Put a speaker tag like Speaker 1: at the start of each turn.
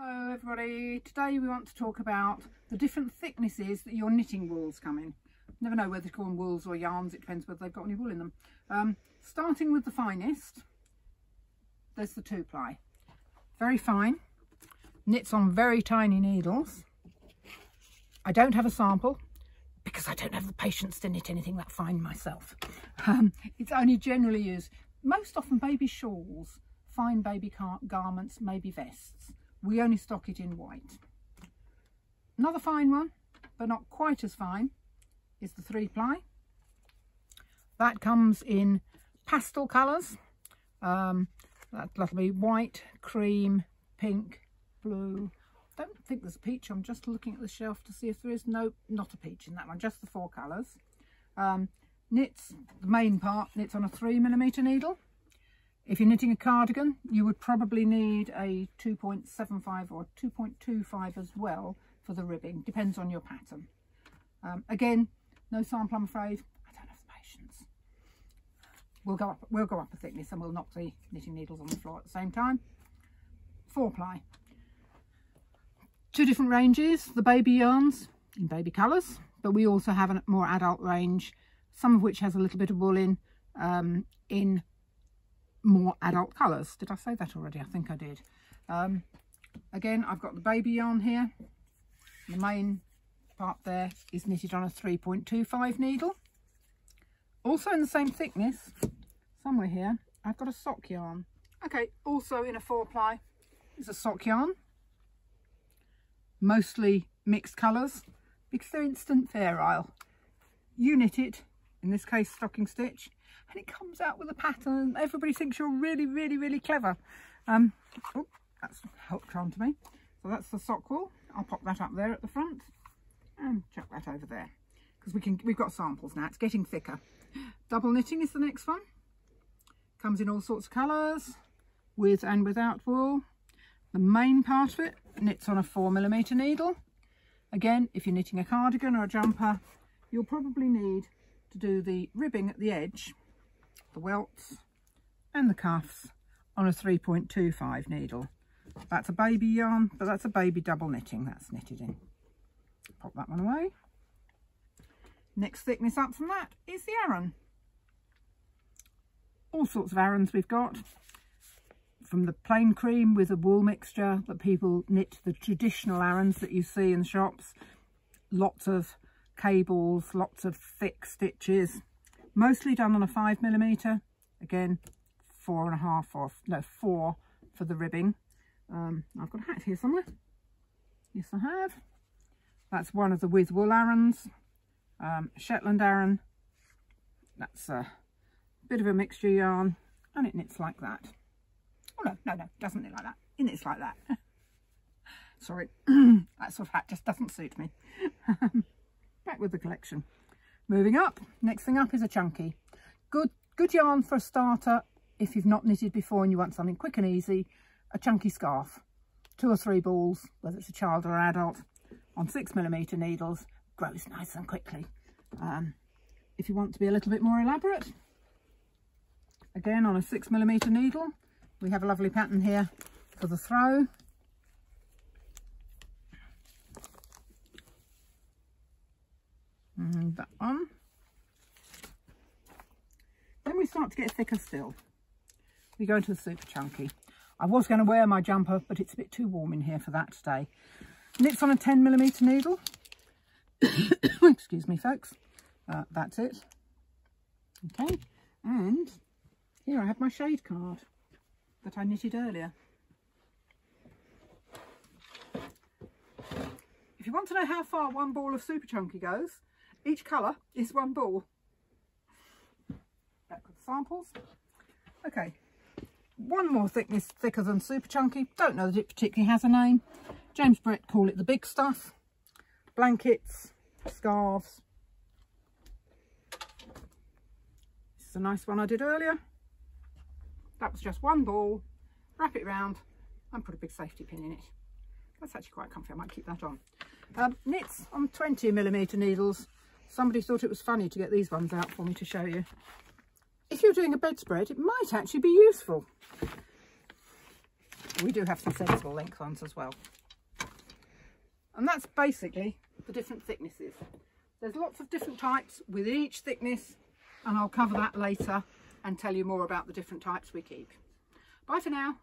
Speaker 1: Hello everybody, today we want to talk about the different thicknesses that your knitting wools come in. Never know whether to call them wools or yarns, it depends whether they've got any wool in them. Starting with the finest, there's the 2-ply. Very fine, knits on very tiny needles. I don't have a sample because I don't have the patience to knit anything that fine myself. It's only generally used, most often baby shawls, fine baby garments, maybe vests. We only stock it in white. Another fine one, but not quite as fine, is the 3-ply. That comes in pastel colours. That'll be white, cream, pink, blue. Don't think there's peach. I'm just looking at the shelf to see if there is. No, not a peach in that one, just the 4 colours. Knits, the main part, knits on a 3mm needle. If you're knitting a cardigan, you would probably need a 2.75 or 2.25 as well for the ribbing. Depends on your pattern. Again, no sample, I'm afraid. I don't have the patience. We'll go up a thickness and we'll knock the knitting needles on the floor at the same time. 4-ply. 2 different ranges. The baby yarns in baby colours, but we also have a more adult range, some of which has a little bit of wool in more adult colours. Did I say that already? I think I did. Again, I've got the baby yarn here. The main part there is knitted on a 3.25 needle. Also in the same thickness, somewhere here, I've got a sock yarn. Okay, also in a 4-ply is a sock yarn. Mostly mixed colours because they're instant fair isle. You knit it, in this case stocking stitch, and it comes out with a pattern. Everybody thinks you're really clever. Oh, that's helped on to me. So that's the sock wool. I'll pop that up there at the front and chuck that over there because we've got samples now. It's getting thicker. Double knitting is the next one. Comes in all sorts of colours, with and without wool. The main part of it knits on a 4mm needle. Again, if you're knitting a cardigan or a jumper, you'll probably need to do the ribbing at the edge, the welts and the cuffs on a 3.25 needle. That's a baby yarn, but that's a baby double knitting that's knitted in. Pop that one away. Next thickness up from that is the Aran. All sorts of Arans we've got, from the plain cream with a wool mixture that people knit, the traditional Arans that you see in the shops, lots of cables, lots of thick stitches, mostly done on a 5mm. Again, 4.5 or no 4 for the ribbing. I've got a hat here somewhere. Yes, I have. That's one of the with wool Arans. Shetland Aran. That's a bit of a mixture yarn, and it knits like that. Oh no, it doesn't knit like that. It knits like that. Sorry, that sort of hat just doesn't suit me. Back with the collection. Moving up, next thing up is a chunky. Good yarn for a starter if you've not knitted before and you want something quick and easy. A chunky scarf, 2 or 3 balls, whether it's a child or adult, on 6mm needles, grows nice and quickly. If you want to be a little bit more elaborate, again on a 6mm needle, we have a lovely pattern here for the throw. And that one. Then we start to get thicker still. We go into the super chunky. I was going to wear my jumper, but it's a bit too warm in here for that today. Knits on a 10mm needle. Excuse me, folks. That's it. Okay. And here I have my shade card that I knitted earlier. If you want to know how far one ball of super chunky goes, each colour is 1 ball. Back with the samples. Okay, one more thickness thicker than super chunky. Don't know that it particularly has a name. James Brett call it the big stuff. Blankets, scarves. This is a nice one I did earlier. That was just 1 ball. Wrap it round and put a big safety pin in it. That's actually quite comfy. I might keep that on. Knits on 20mm needles. Somebody thought it was funny to get these ones out for me to show you. If you're doing a bedspread, it might actually be useful. We do have some sensible length ones as well. And that's basically the different thicknesses. There's lots of different types within each thickness, and I'll cover that later and tell you more about the different types we keep. Bye for now.